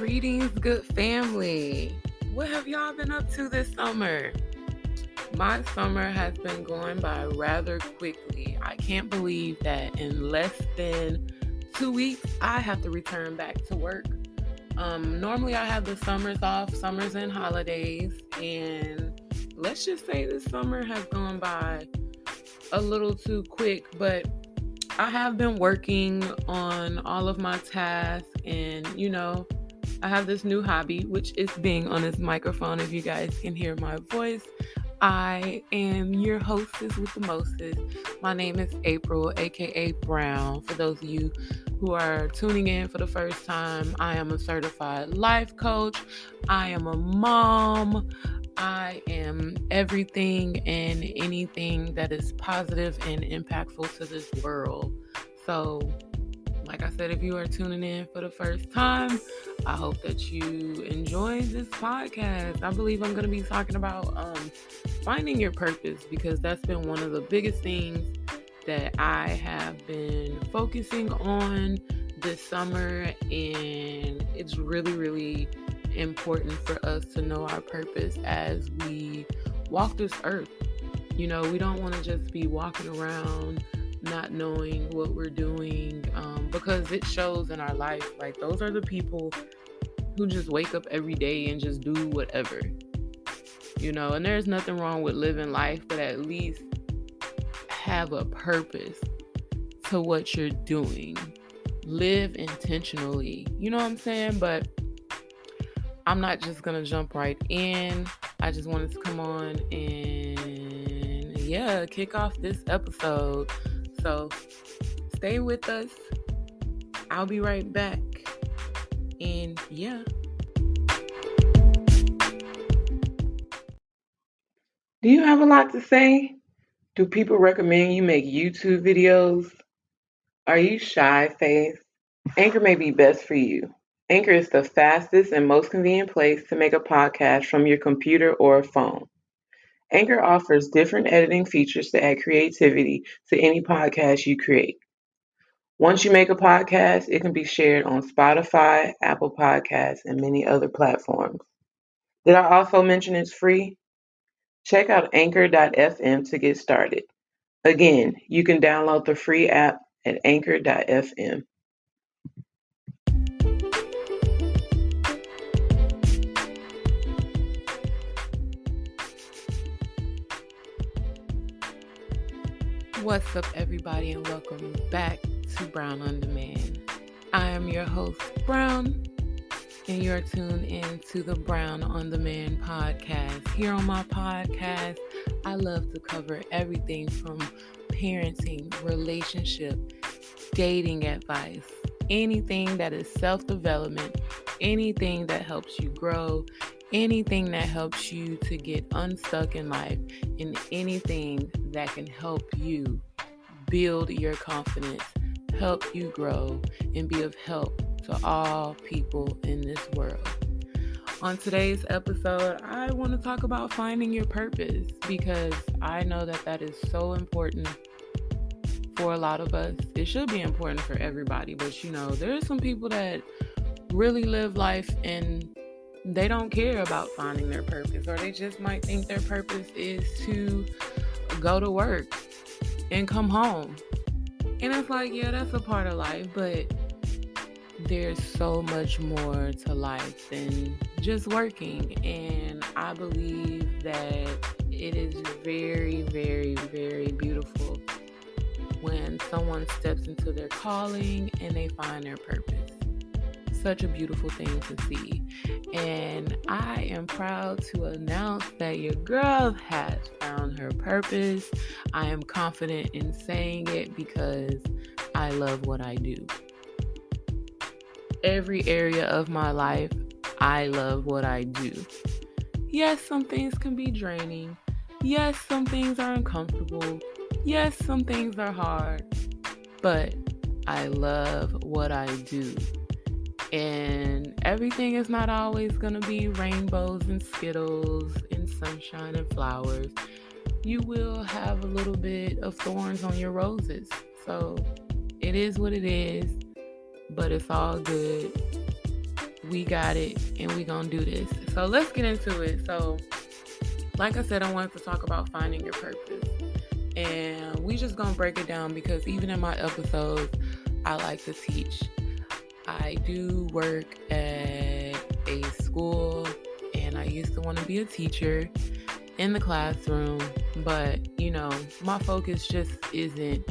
Greetings, good family. What have y'all been up to this summer? My summer has been going by rather quickly. I can't believe that in less than 2 weeks, I have to return back to work. Normally I have the summers off, summers and holidays, and let's just say this summer has gone by a little too quick, but I have been working on all of my tasks and, I have this new hobby, which is being on this microphone. If you guys can hear my voice, I am your hostess with the mostest. My name is April, aka Brown. For those of you who are tuning in for the first time, I am a certified life coach. I am a mom. I am everything and anything that is positive and impactful to this world. So, like I said, if you are tuning in for the first time, I hope that you enjoy this podcast. I believe I'm going to be talking about finding your purpose, because that's been one of the biggest things that I have been focusing on this summer, and it's really, really important for us to know our purpose as we walk this earth. We don't want to just be walking around not knowing what we're doing, because it shows in our life. Like, those are the people who just wake up every day and just do whatever, and there's nothing wrong with living life, but at least have a purpose to what you're doing. Live intentionally, you know what I'm saying? But I'm not just gonna jump right in. I just wanted to come on and kick off this episode. So stay with us. I'll be right back. And do you have a lot to say? Do people recommend you make YouTube videos? Are you shy, Faith? Anchor may be best for you. Anchor is the fastest and most convenient place to make a podcast from your computer or phone. Anchor offers different editing features to add creativity to any podcast you create. Once you make a podcast, it can be shared on Spotify, Apple Podcasts, and many other platforms. Did I also mention it's free? Check out anchor.fm to get started. Again, you can download the free app at anchor.fm. What's up, everybody, and welcome back to Brown on Demand. I am your host, Brown, and you're tuned in to the Brown on Demand podcast. Here on my podcast, I love to cover everything from parenting, relationship, dating advice, anything that is self-development, anything that helps you grow, anything that helps you to get unstuck in life, and anything that can help you build your confidence, help you grow, and be of help to all people in this world. On today's episode, I want to talk about finding your purpose, because I know that is so important for a lot of us. It should be important for everybody, but there are some people that really live life and they don't care about finding their purpose, or they just might think their purpose is to go to work and come home. And it's like, that's a part of life, but there's so much more to life than just working. And I believe that it is very, very, very beautiful when someone steps into their calling and they find their purpose. Such a beautiful thing to see. And I am proud to announce that your girl has found her purpose. I am confident in saying it because I love what I do. Every area of my life, I love what I do. Yes, some things can be draining. Yes, some things are uncomfortable. Yes, some things are hard. But I love what I do. And everything is not always going to be rainbows and Skittles and sunshine and flowers. You will have a little bit of thorns on your roses. So it is what it is, but it's all good. we got it, and we gonna do this. So let's get into it. So like I said, I wanted to talk about finding your purpose, and we just gonna break it down because even in my episodes, I like to teach. I do work at a school, and I used to want to be a teacher in the classroom, but my focus just isn't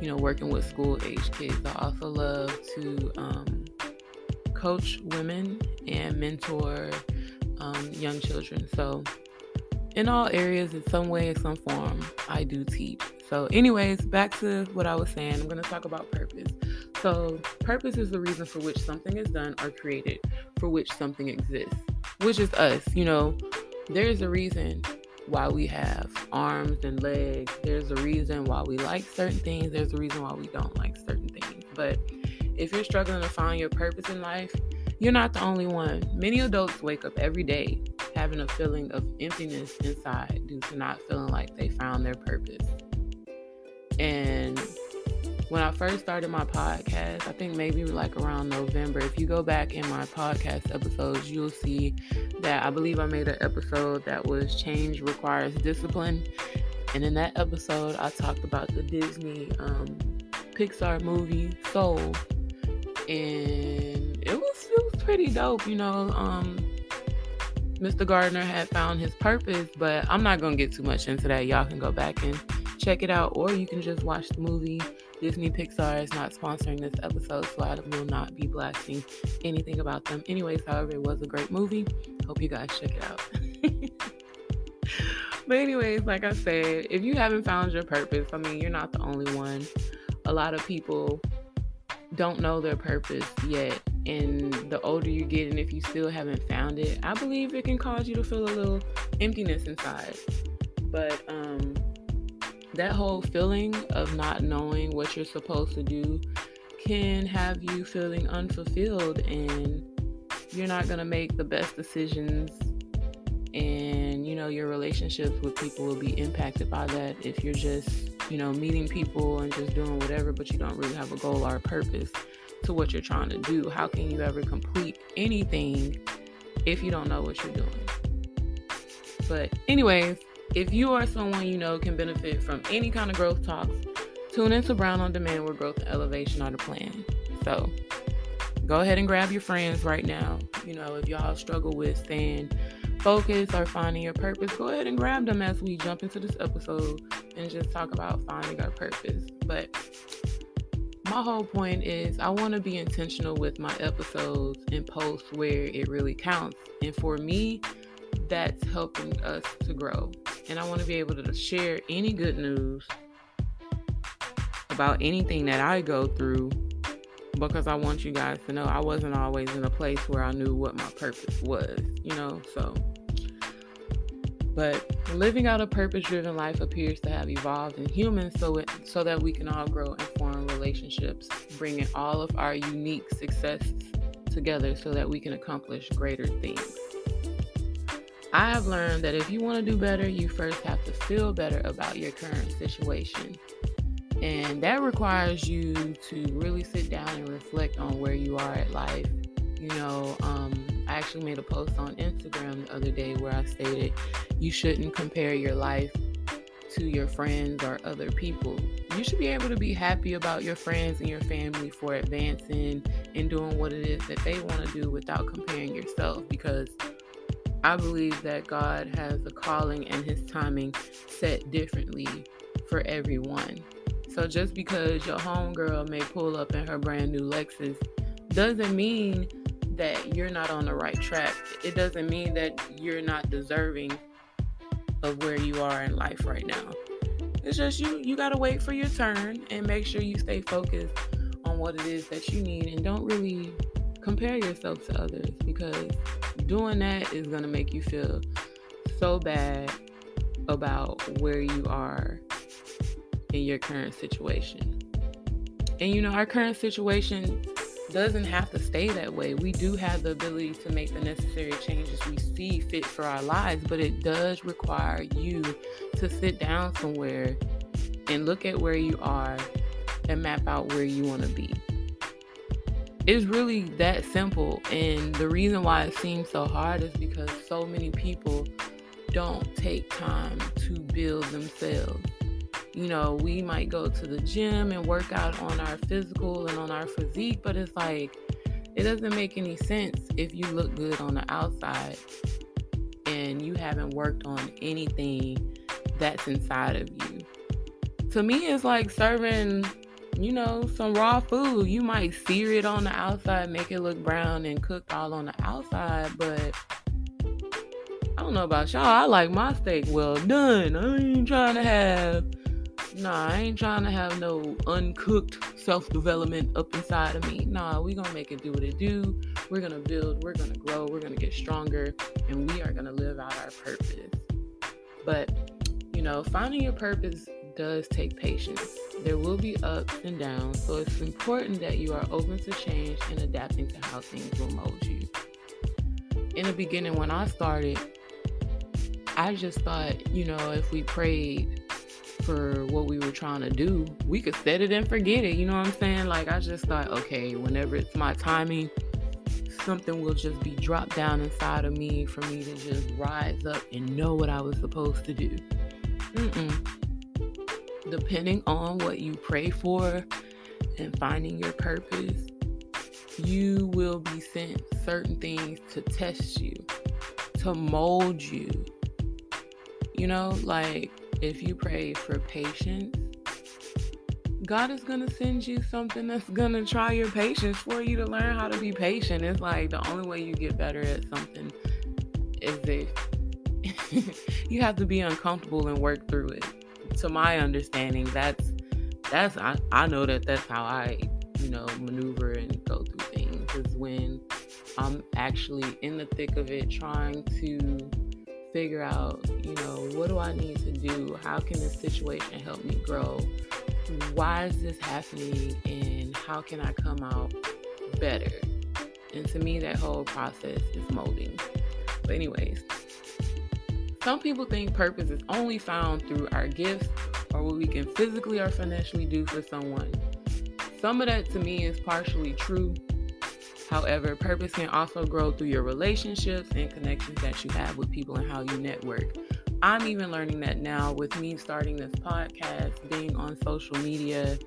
working with school age kids. I also love to coach women and mentor young children. So in all areas, in some way, in some form, I do teach. So anyways, back to what I was saying. I'm going to talk about purpose. So purpose is the reason for which something is done or created, for which something exists, which is us. There's a reason why we have arms and legs. There's a reason why we like certain things. There's a reason why we don't like certain things. But if you're struggling to find your purpose in life, you're not the only one. Many adults wake up every day having a feeling of emptiness inside due to not feeling like they found their purpose. And when I first started my podcast, I think maybe like around November, if you go back in my podcast episodes, you'll see that I believe I made an episode that was Change Requires Discipline. And in that episode, I talked about the Disney Pixar movie Soul. And it was pretty dope, Mr. Gardner had found his purpose, but I'm not going to get too much into that. Y'all can go back and check it out, or you can just watch the movie. Disney Pixar is not sponsoring this episode, so I will not be blasting anything about them. Anyways, however, it was a great movie. Hope you guys check it out. But anyways, like I said, if you haven't found your purpose, you're not the only one. A lot of people don't know their purpose yet, and the older you get, and if you still haven't found it, I believe it can cause you to feel a little emptiness inside. But that whole feeling of not knowing what you're supposed to do can have you feeling unfulfilled, and you're not going to make the best decisions, and your relationships with people will be impacted by that if you're just meeting people and just doing whatever, but you don't really have a goal or a purpose to what you're trying to do. How can you ever complete anything if you don't know what you're doing? But anyways, if you are someone can benefit from any kind of growth talks, tune into Brown on Demand, where growth and elevation are the plan. So go ahead and grab your friends right now. If y'all struggle with staying focused or finding your purpose, go ahead and grab them as we jump into this episode and just talk about finding our purpose. But my whole point is I want to be intentional with my episodes and posts where it really counts. And for me, that's helping us to grow. And I want to be able to share any good news about anything that I go through, because I want you guys to know I wasn't always in a place where I knew what my purpose was, But living out a purpose-driven life appears to have evolved in humans so that we can all grow and form relationships, bringing all of our unique successes together so that we can accomplish greater things. I have learned that if you want to do better, you first have to feel better about your current situation. And that requires you to really sit down and reflect on where you are at life. I actually made a post on Instagram the other day where I stated you shouldn't compare your life to your friends or other people. You should be able to be happy about your friends and your family for advancing and doing what it is that they want to do without comparing yourself, because I believe that God has a calling and his timing set differently for everyone. So just because your homegirl may pull up in her brand new Lexus doesn't mean that you're not on the right track. It doesn't mean that you're not deserving of where you are in life right now. It's just you got to wait for your turn and make sure you stay focused on what it is that you need, and don't really compare yourself to others, because doing that is going to make you feel so bad about where you are in your current situation. And our current situation doesn't have to stay that way. We do have the ability to make the necessary changes we see fit for our lives, but it does require you to sit down somewhere and look at where you are and map out where you want to be. It's really that simple. And the reason why it seems so hard is because so many people don't take time to build themselves. You know, we might go to the gym and work out on our physical and on our physique, but it's like, it doesn't make any sense if you look good on the outside and you haven't worked on anything that's inside of you. To me, it's like serving, you know, some raw food. You might sear it on the outside, make it look brown and cooked all on the outside, but I don't know about y'all. I like my steak well done. I ain't trying to have no uncooked self-development up inside of me. Nah, we gonna make it do what it do. We're gonna build, we're gonna grow, we're gonna get stronger, and we are gonna live out our purpose. But, you know, finding your purpose does take patience. There will be ups and downs, so it's important that you are open to change and adapting to how things will mold you. In the beginning, when I started, I just thought, you know, if we prayed for what we were trying to do, we could set it and forget it. You know what I'm saying? Like, I just thought, okay, whenever it's my timing, something will just be dropped down inside of me for me to just rise up and know what I was supposed to do. Depending on what you pray for and finding your purpose, you will be sent certain things to test you, to mold you. You know, like, if you pray for patience, God is going to send you something that's going to try your patience for you to learn how to be patient. It's like the only way you get better at something is if you have to be uncomfortable and work through it. To my understanding, I know that's how I, you know, maneuver and go through things, is when I'm actually in the thick of it, trying to figure out, you know, what do I need to do? How can this situation help me grow? Why is this happening? And how can I come out better? And to me, that whole process is molding. But anyways, some people think purpose is only found through our gifts or what we can physically or financially do for someone. Some of that to me is partially true. However, purpose can also grow through your relationships and connections that you have with people and how you network. I'm even learning that now with me starting this podcast, being on social media.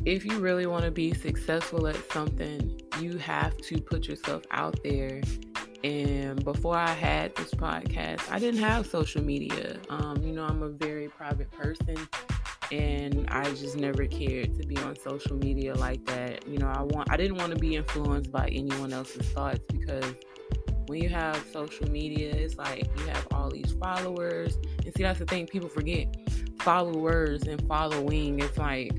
If you really want to be successful at something, you have to put yourself out there. And before I had this podcast, I didn't have social media. You know, I'm a very private person, and I just never cared to be on social media like that. You know, I didn't want to be influenced by anyone else's thoughts, because when you have social media, it's like you have all these followers. And see, that's the thing, people forget. Followers and following, it's like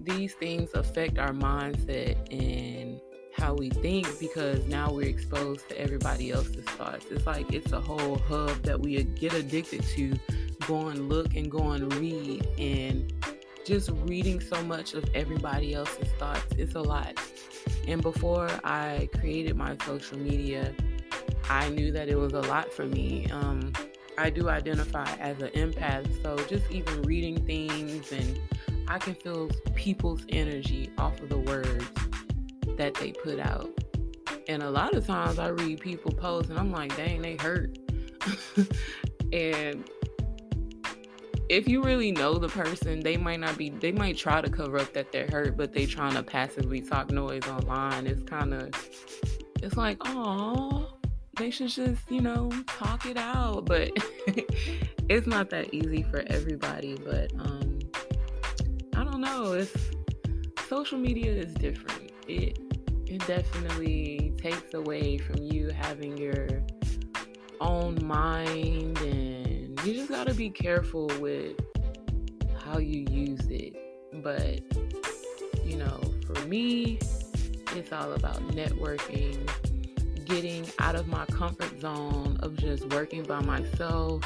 these things affect our mindset and how we think, because now we're exposed to everybody else's thoughts. It's like it's a whole hub that we get addicted to. Go and look and go and read, and just reading so much of everybody else's thoughts, it's a lot. And before I created my social media, I knew that it was a lot for me. I do identify as an empath, so just even reading things, and I can feel people's energy off of the words that they put out. And a lot of times I read people post and I'm like, dang, they hurt. And if you really know the person, they might try to cover up that they're hurt, but they trying to passively talk noise online. It's like, oh, they should just, you know, talk it out. But it's not that easy for everybody. But I don't know. Social media is different. It definitely takes away from you having your own mind, and you just got to be careful with how you use it. But, you know, for me, it's all about networking, getting out of my comfort zone of just working by myself,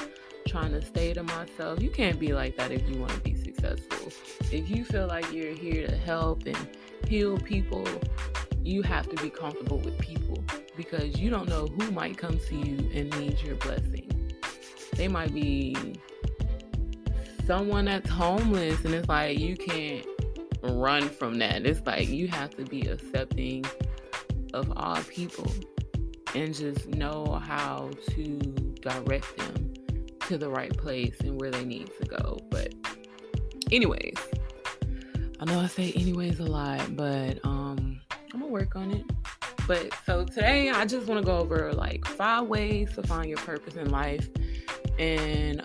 trying to stay to myself. You can't be like that if you want to be successful. If you feel like you're here to help and heal people, you have to be comfortable with people, because you don't know who might come to you and need your blessing. They might be someone that's homeless, and it's like you can't run from that. It's like you have to be accepting of all people and just know how to direct them to the right place and where they need to go. But anyways, I know I say anyways a lot, but I'm gonna work on it. But so today I just want to go over like 5 ways to find your purpose in life. And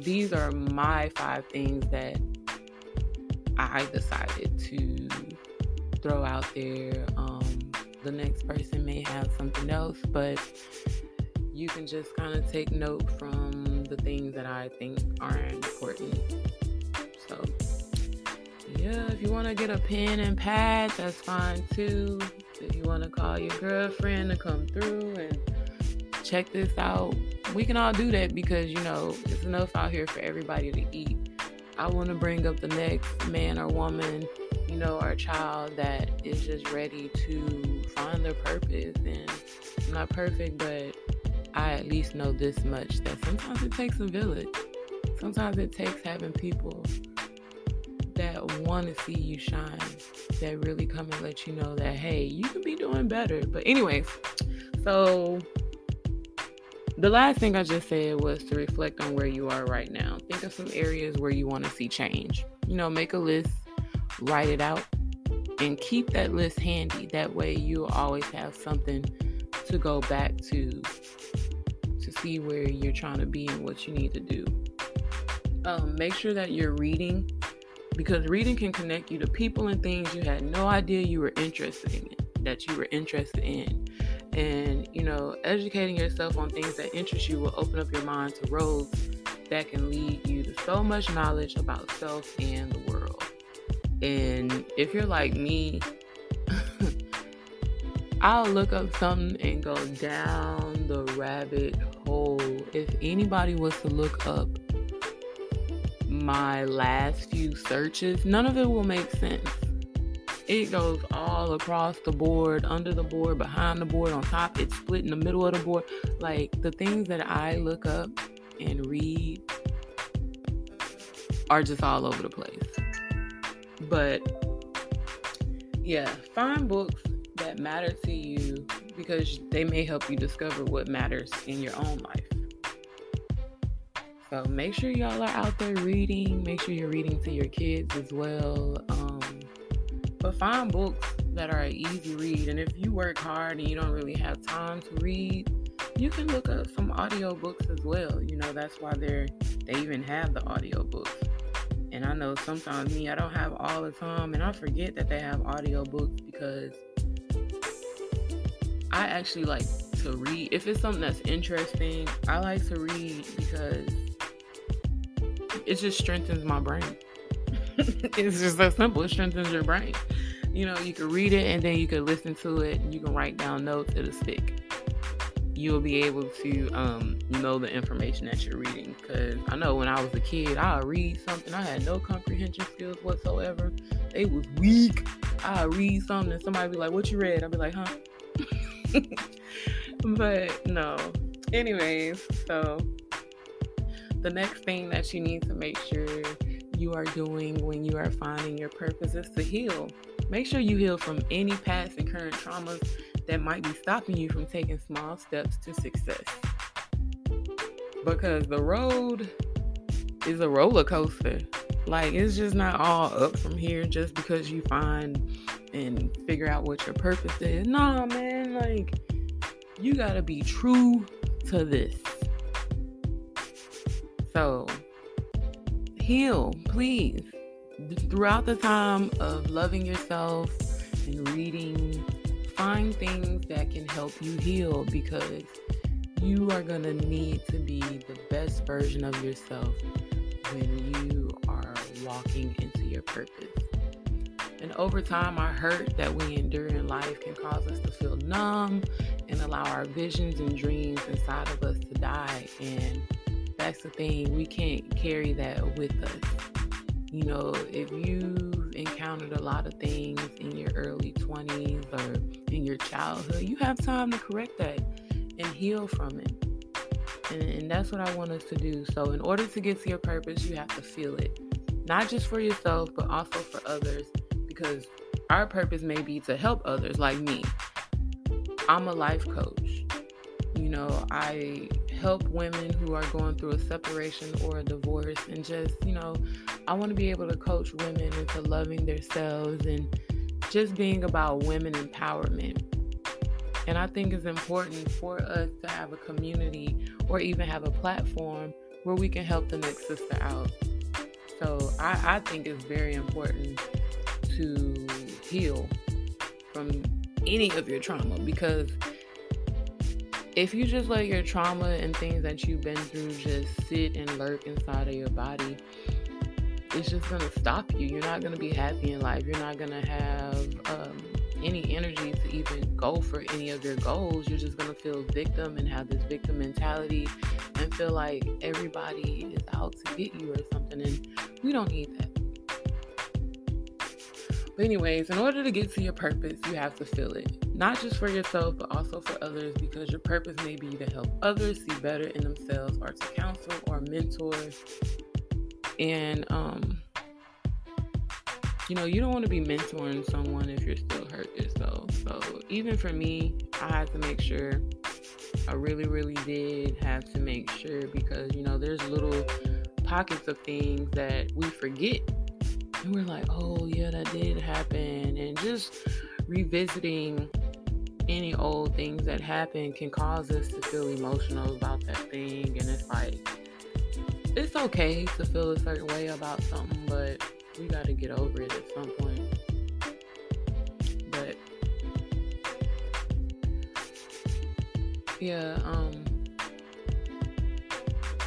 these are my 5 things that I decided to throw out there. The next person may have something else, but you can just kind of take note from the things that I think are important. So yeah, if you want to get a pen and pad, that's fine too. If you want to call your girlfriend to come through and check this out, we can all do that, because it's enough out here for everybody to eat. I want to bring up the next man or woman, or child that is just ready to find their purpose. And I'm not perfect, but I at least know this much, that sometimes it takes a village. Sometimes it takes having people that want to see you shine, that really come and let you know that, hey, you can be doing better. But anyways, so the last thing I just said was to reflect on where you are right now. Think of some areas where you want to see change. Make a list, write it out, and keep that list handy. That way you'll always have something to go back to see where you're trying to be and what you need to do. Make sure that you're reading, because reading can connect you to people and things you had no idea you were interested in. And, educating yourself on things that interest you will open up your mind to roads that can lead you to so much knowledge about self and the world. And if you're like me, I'll look up something and go down the rabbit hole. If anybody was to look up my last few searches, none of it will make sense. It goes all across the board, under the board, behind the board, on top. It's split in the middle of the board. Like, the things that I look up and read are just all over the place. But yeah, find books that matter to you, because they may help you discover what matters in your own life. So make sure y'all are out there reading. Make sure you're reading to your kids as well. But find books that are an easy read. And if you work hard and you don't really have time to read, you can look up some audiobooks as well. That's why they even have the audiobooks. And I know sometimes I don't have all the time, and I forget that they have audiobooks, because I actually like to read. If it's something that's interesting, I like to read, because it just strengthens my brain. It's just that simple. It strengthens your brain. You can read it, and then you can listen to it, and you can write down notes. It'll stick. You'll be able to know the information that you're reading. Because I know when I was a kid, I would read something, I had no comprehension skills whatsoever. They was weak. I would read something and somebody be like, "What you read?" I'd be like, "Huh?" But no. Anyways, so the next thing that you need to make sure you are doing when you are finding your purpose is to heal. Make sure you heal from any past and current traumas that might be stopping you from taking small steps to success. Because the road is a roller coaster. Like, it's just not all up from here just because you find and figure out what your purpose is. Nah, man, like, you gotta be true to this. So, heal, please. Throughout the time of loving yourself and reading, find things that can help you heal, because you are going to need to be the best version of yourself when you are walking into your purpose. And over time, our hurt that we endure in life can cause us to feel numb and allow our visions and dreams inside of us to die. And that's the thing, we can't carry that with us. You know, if you've encountered a lot of things in your early 20s or in your childhood, you have time to correct that and heal from it. And that's what I want us to do. So in order to get to your purpose, you have to feel it. Not just for yourself, but also for others. because our purpose may be to help others. Like me, I'm a life coach. I help women who are going through a separation or a divorce, and just, I want to be able to coach women into loving themselves and just being about women empowerment. And I think it's important for us to have a community or even have a platform where we can help the next sister out. So I think it's very important to heal from any of your trauma, because if you just let your trauma and things that you've been through just sit and lurk inside of your body, it's just going to stop you. You're not going to be happy in life. You're not going to have any energy to even go for any of your goals. You're just going to feel victim and have this victim mentality and feel like everybody is out to get you or something. And we don't need that. But anyways, in order to get to your purpose, you have to feel it. Not just for yourself, but also for others, because your purpose may be to help others see better in themselves, or to counsel or mentor. And, you don't want to be mentoring someone if you're still hurt yourself. So even for me, I had to make sure, I really, really did have to make sure, because, there's little pockets of things that we forget. And we're like, oh yeah, that did happen. And just revisiting any old things that happened can cause us to feel emotional about that thing. And it's like, it's okay to feel a certain way about something, but we got to get over it at some point. But yeah,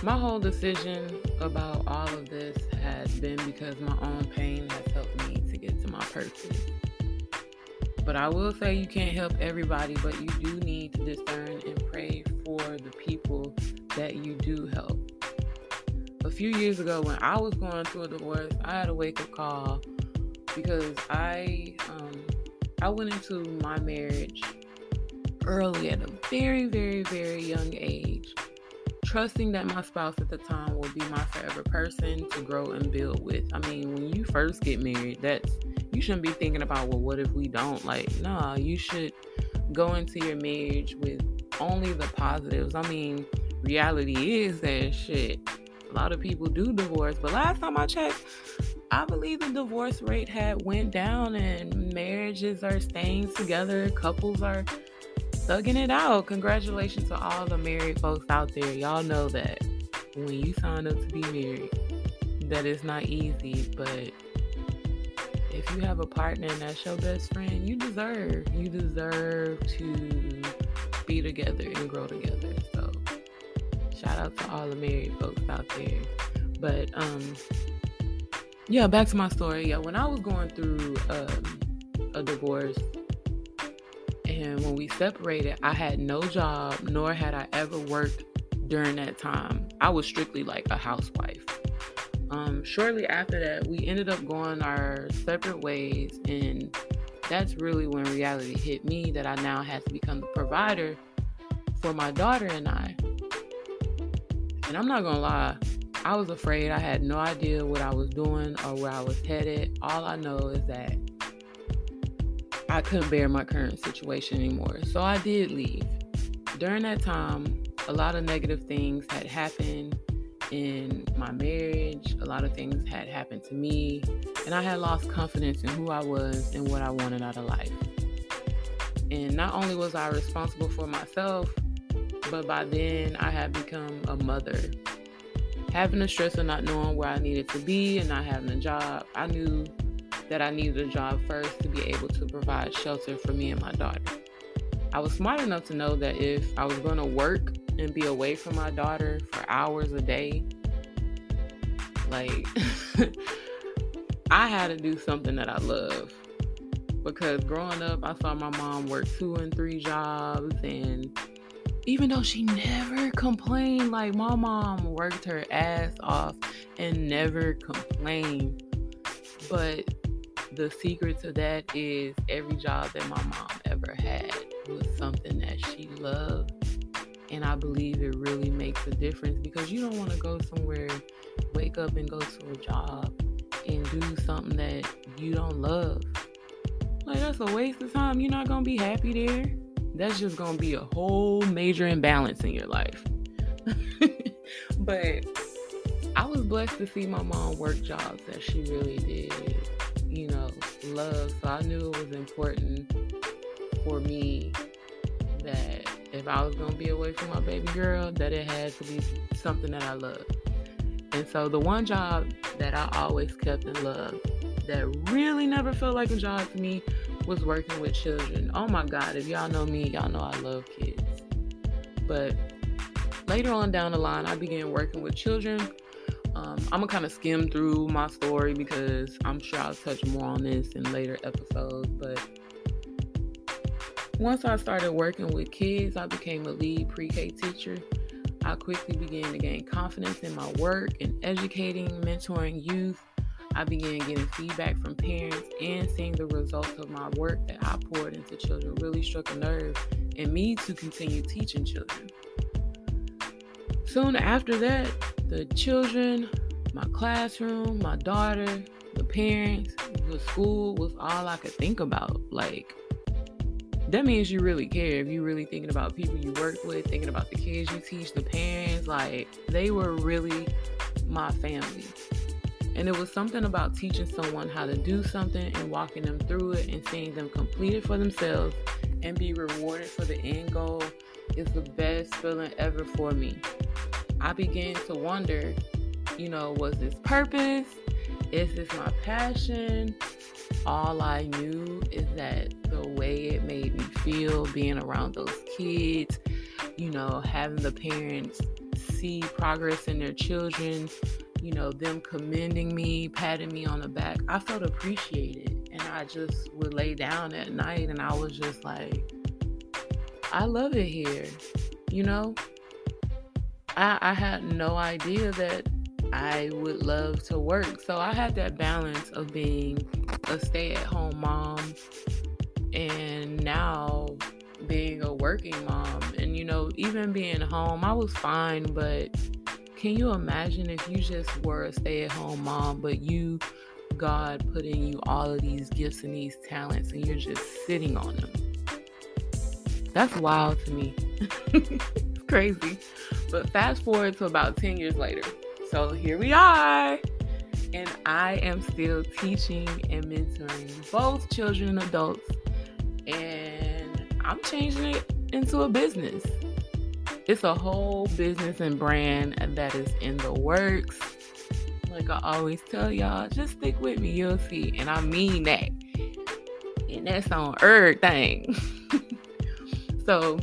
my whole decision about all of this has been because my own pain has helped me to get to my purpose. But I will say, you can't help everybody, but you do need to discern and pray for the people that you do help. A few years ago, when I was going through a divorce, I had a wake-up call, because I went into my marriage early at a very, very, very young age, trusting that my spouse at the time will be my forever person to grow and build with. I mean, when you first get married, you shouldn't be thinking about, well, what if we don't? Nah, you should go into your marriage with only the positives. I mean, reality is that a lot of people do divorce, but last time I checked, I believe the divorce rate had went down and marriages are staying together. Couples are thugging it out. Congratulations to all the married folks out there. Y'all know that when you sign up to be married, that it's not easy, but if you have a partner and that's your best friend, you deserve to be together and grow together. So shout out to all the married folks out there. But back to my story. When I was going through a divorce, and when we separated, I had no job, nor had I ever worked during that time. I was strictly like a housewife. Shortly after that, we ended up going our separate ways, and that's really when reality hit me, that I now had to become the provider for my daughter and I. And I'm not gonna lie, I was afraid. I had no idea what I was doing or where I was headed. All I know is that I couldn't bear my current situation anymore. So I did leave. During that time, a lot of negative things had happened in my marriage. A lot of things had happened to me, and I had lost confidence in who I was and what I wanted out of life. And not only was I responsible for myself, but by then I had become a mother. Having the stress of not knowing where I needed to be and not having a job, I knew that I needed a job first to be able to provide shelter for me and my daughter. I was smart enough to know that if I was going to work and be away from my daughter for hours a day, I had to do something that I love. Because growing up, I saw my mom work 2 and 3 jobs, and even though she never complained, my mom worked her ass off and never complained. But the secret to that is every job that my mom ever had was something that she loved. And I believe it really makes a difference, because you don't want to go somewhere, wake up and go to a job and do something that you don't love. that's a waste of time. You're not going to be happy there. That's just going to be a whole major imbalance in your life. But I was blessed to see my mom work jobs that she really did, love. So I knew it was important for me that if I was going to be away from my baby girl, that it had to be something that I loved. And so the one job that I always kept and loved that really never felt like a job to me was working with children. Oh my God, if y'all know me, y'all know I love kids. But later on down the line, I began working with children. I'm going to kind of skim through my story because I'm sure I'll touch more on this in later episodes. But once I started working with kids, I became a lead pre-K teacher. I quickly began to gain confidence in my work and educating, mentoring youth. I began getting feedback from parents and seeing the results of my work that I poured into children really struck a nerve in me to continue teaching children. Soon after that, the children, my classroom, my daughter, the parents, the school was all I could think about. Like, that means you really care. If you're really thinking about people you work with, thinking about the kids you teach, the parents, like, they were really my family. And it was something about teaching someone how to do something and walking them through it and seeing them complete it for themselves and be rewarded for the end goal is the best feeling ever for me. I began to wonder, was this purpose? Is this my passion? All I knew is that the way it made me feel being around those kids, having the parents see progress in their children, them commending me, patting me on the back, I felt appreciated. And I just would lay down at night and I was just like, I love it here. I had no idea that I would love to work. So I had that balance of being a stay-at-home mom and now being a working mom. And, even being home, I was fine, but can you imagine if you just were a stay-at-home mom, but God put in you all of these gifts and these talents and you're just sitting on them? That's wild to me. It's crazy. But fast forward to about 10 years later. So here we are. And I am still teaching and mentoring both children and adults. And I'm changing it into a business. It's a whole business and brand that is in the works. Like I always tell y'all, just stick with me, you'll see. And I mean that. And that's on everything. So,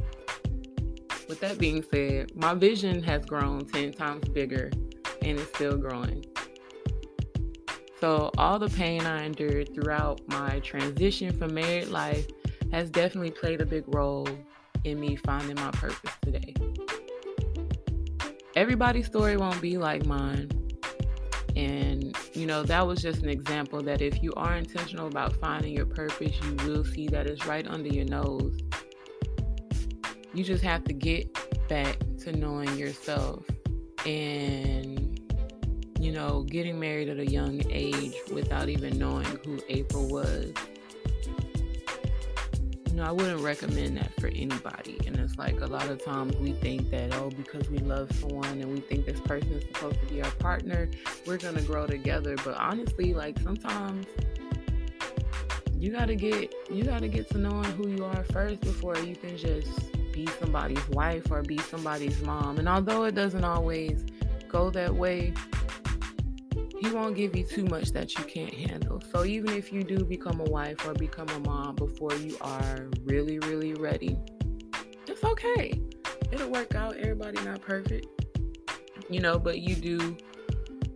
with that being said, my vision has grown 10 times bigger and it's still growing. So, all the pain I endured throughout my transition from married life has definitely played a big role in me finding my purpose today. Everybody's story won't be like mine. And, that was just an example that if you are intentional about finding your purpose, you will see that it's right under your nose. You just have to get back to knowing yourself and, getting married at a young age without even knowing who April was. I wouldn't recommend that for anybody. And it's like a lot of times we think that, because we love someone and we think this person is supposed to be our partner, we're going to grow together. But honestly, like sometimes you got to get to knowing who you are first before you can just be somebody's wife or be somebody's mom. And although it doesn't always go that way, he won't give you too much that you can't handle. So even if you do become a wife or become a mom before you are really, really ready, it's okay. It'll work out. Everybody not perfect, but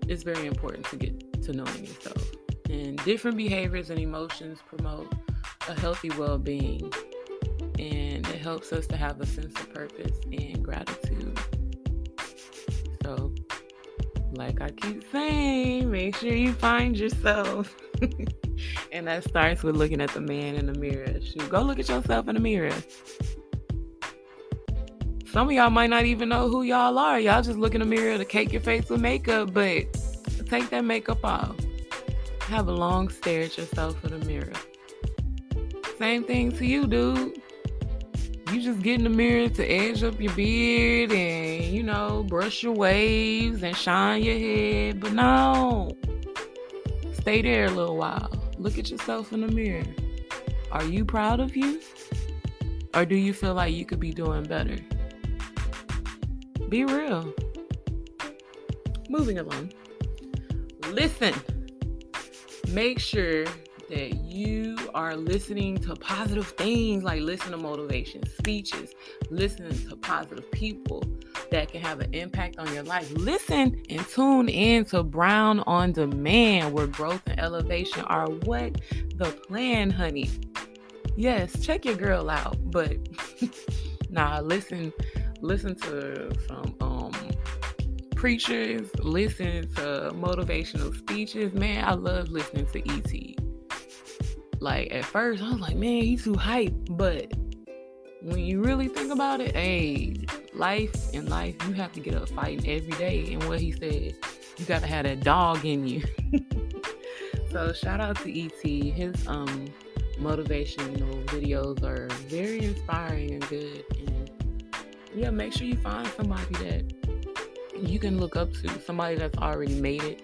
it's very important to get to knowing yourself. And different behaviors and emotions promote a healthy well-being. And it helps us to have a sense of purpose and gratitude. So, like I keep saying, make sure you find yourself. And that starts with looking at the man in the mirror. Shoot, go look at yourself in the mirror. Some of y'all might not even know who y'all are. Y'all just look in the mirror to cake your face with makeup, but take that makeup off. Have a long stare at yourself in the mirror. Same thing to you, dude. You just get in the mirror to edge up your beard and, brush your waves and shine your head. But no. Stay there a little while. Look at yourself in the mirror. Are you proud of you? Or do you feel like you could be doing better? Be real. Moving along. Listen. Make sure that you are listening to positive things, like listen to motivation speeches, listen to positive people that can have an impact on your life. Listen and tune in to Brown on Demand, where growth and elevation are what the plan, honey. Yes, check your girl out, but listen to some preachers, listen to motivational speeches. Man, I love listening to E.T. Like, at first, I was like, man, he's too hype. But when you really think about it, life, you have to get up fighting every day. And what he said, you got to have that dog in you. So shout out to E.T. His motivational videos are very inspiring and good. And yeah, make sure you find somebody that you can look up to, somebody that's already made it.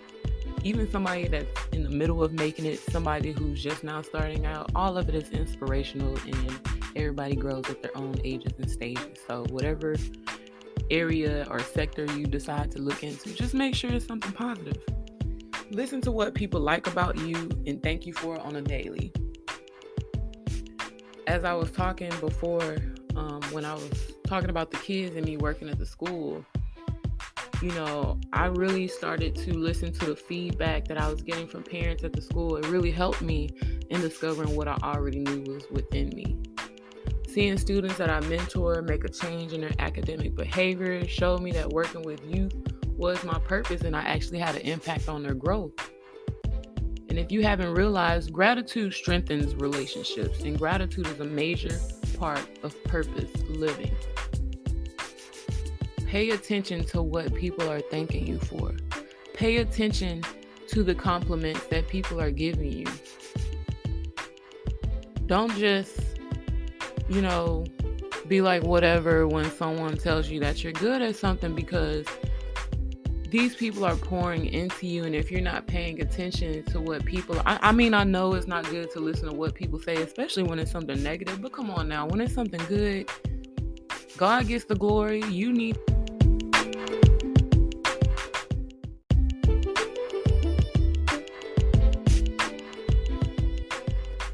Even somebody that's in the middle of making it, somebody who's just now starting out. All of it is inspirational, and everybody grows at their own ages and stages. So whatever area or sector you decide to look into, just make sure it's something positive. Listen to what people like about you and thank you for it on a daily. As I was talking before, when I was talking about the kids and me working at the school, I really started to listen to the feedback that I was getting from parents at the school. It really helped me in discovering what I already knew was within me. Seeing students that I mentor make a change in their academic behavior showed me that working with youth was my purpose, and I actually had an impact on their growth. And if you haven't realized, gratitude strengthens relationships, and gratitude is a major part of purpose living. Pay attention to what people are thanking you for. Pay attention to the compliments that people are giving you. Don't just, be like whatever when someone tells you that you're good at something, because these people are pouring into you. And if you're not paying attention to what people, I know it's not good to listen to what people say, especially when it's something negative, but come on now, when it's something good, God gets the glory.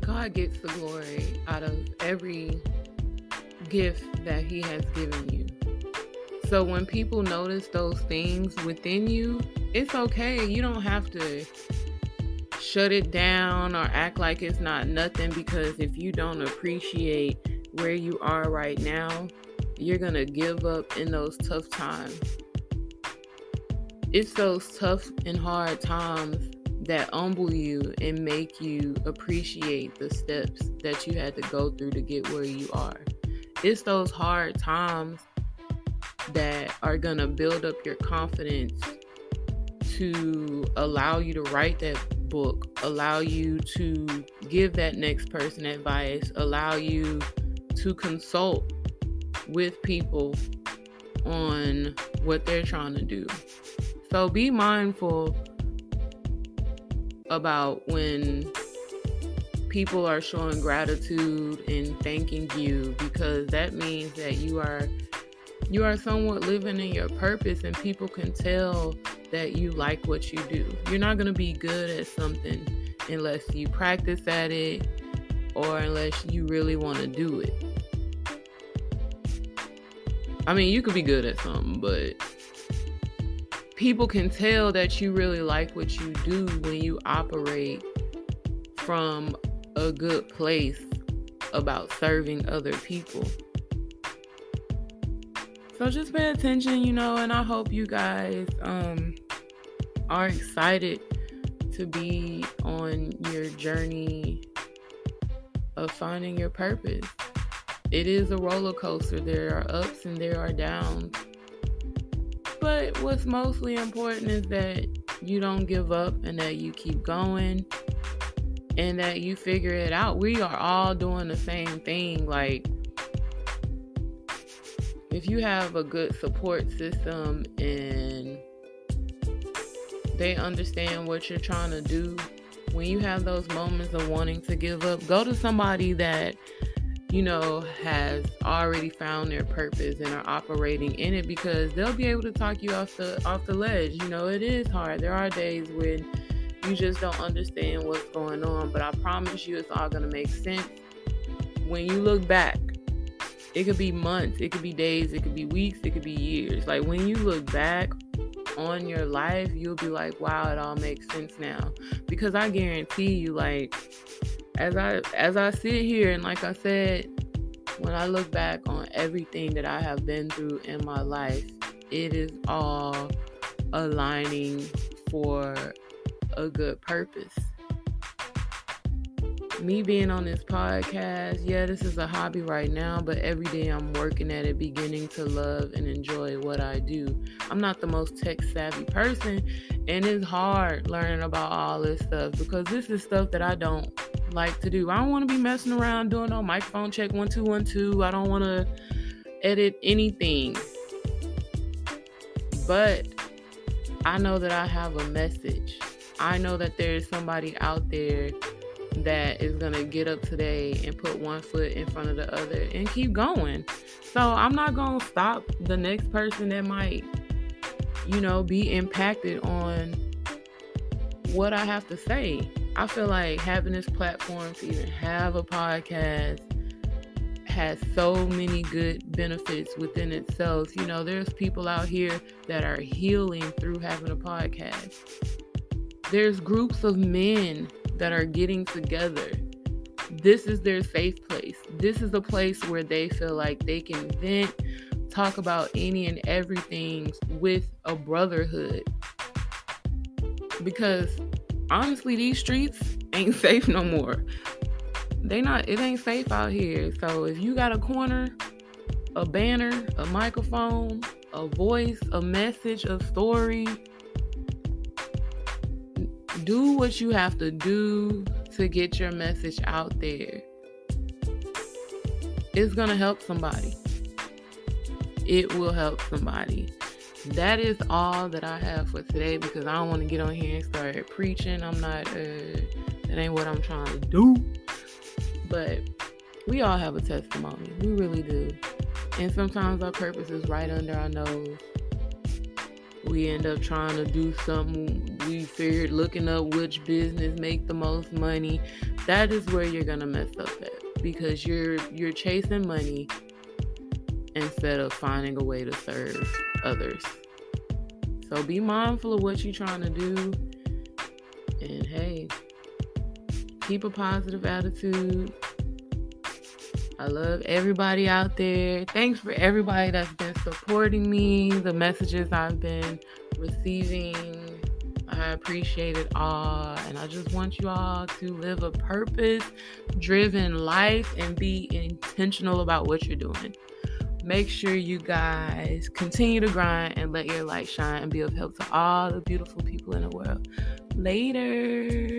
God gets the glory out of every gift that he has given you. So when people notice those things within you, it's okay. You don't have to shut it down or act like it's not nothing, because if you don't appreciate where you are right now, you're going to give up in those tough times. It's those tough and hard times that humble you and make you appreciate the steps that you had to go through to get where you are. It's those hard times that are going to build up your confidence to allow you to write that book, allow you to give that next person advice, allow you to consult with people on what they're trying to do. So be mindful about when people are showing gratitude and thanking you, because that means that you are somewhat living in your purpose, and people can tell that you like what you do. You're not going to be good at something unless you practice at it or unless you really want to do it. You could be good at something, but people can tell that you really like what you do when you operate from a good place about serving other people. So just pay attention, and I hope you guys are excited to be on your journey of finding your purpose. It is a roller coaster. There are ups and there are downs. But what's mostly important is that you don't give up and that you keep going. and that you figure it out. We are all doing the same thing. Like, if you have a good support system and they understand what you're trying to do, when you have those moments of wanting to give up, go to somebody that, you know, has already found their purpose and are operating in it, because they'll be able to talk you off the ledge. You know, it is hard. There are days when you just don't understand what's going on, but I promise you it's all going to make sense when you look back. It could be months, it could be days, it could be weeks, it could be years. Like, when you look back on your life, you'll be like, wow, it all makes sense now. Because I guarantee you, like, as I sit here, and like I said, when I look back on everything that I have been through in my life, it is all aligning for a good purpose. Me being on this podcast, yeah, this is a hobby right now, but every day I'm working at it, beginning to love and enjoy what I do. I'm not the most tech savvy person, and it's hard learning about all this stuff, because this is stuff that I don't like to do. I don't want to be messing around doing no microphone check 1 2 1 2. I don't want to edit anything. But I know that I have a message. I know that there's somebody out there that is going to get up today and put one foot in front of the other and keep going. So I'm not going to stop the next person that might, you know, be impacted on what I have to say. I feel like having this platform to even have a podcast has so many good benefits within itself. You know, there's people out here that are healing through having a podcast. There's groups of men that are getting together. This is their safe place. This is a place where they feel like they can vent, talk about any and everything with a brotherhood. Because honestly, these streets ain't safe no more. It ain't safe out here. So if you got a corner, a banner, a microphone, a voice, a message, a story, do what you have to do to get your message out there. It's going to help somebody. It will help somebody. That is all that I have for today, because I don't want to get on here and start preaching. That ain't what I'm trying to do. But we all have a testimony. We really do. And sometimes our purpose is right under our nose. We end up trying to do something. We figured looking up which business make the most money. That is where you're going to mess up at, because you're chasing money instead of finding a way to serve others. So be mindful of what you're trying to do. And hey, keep a positive attitude. I love everybody out there. Thanks for everybody that's been supporting me, the messages I've been receiving. I appreciate it all. And I just want you all to live a purpose-driven life and be intentional about what you're doing. Make sure you guys continue to grind and let your light shine and be of help to all the beautiful people in the world. Later.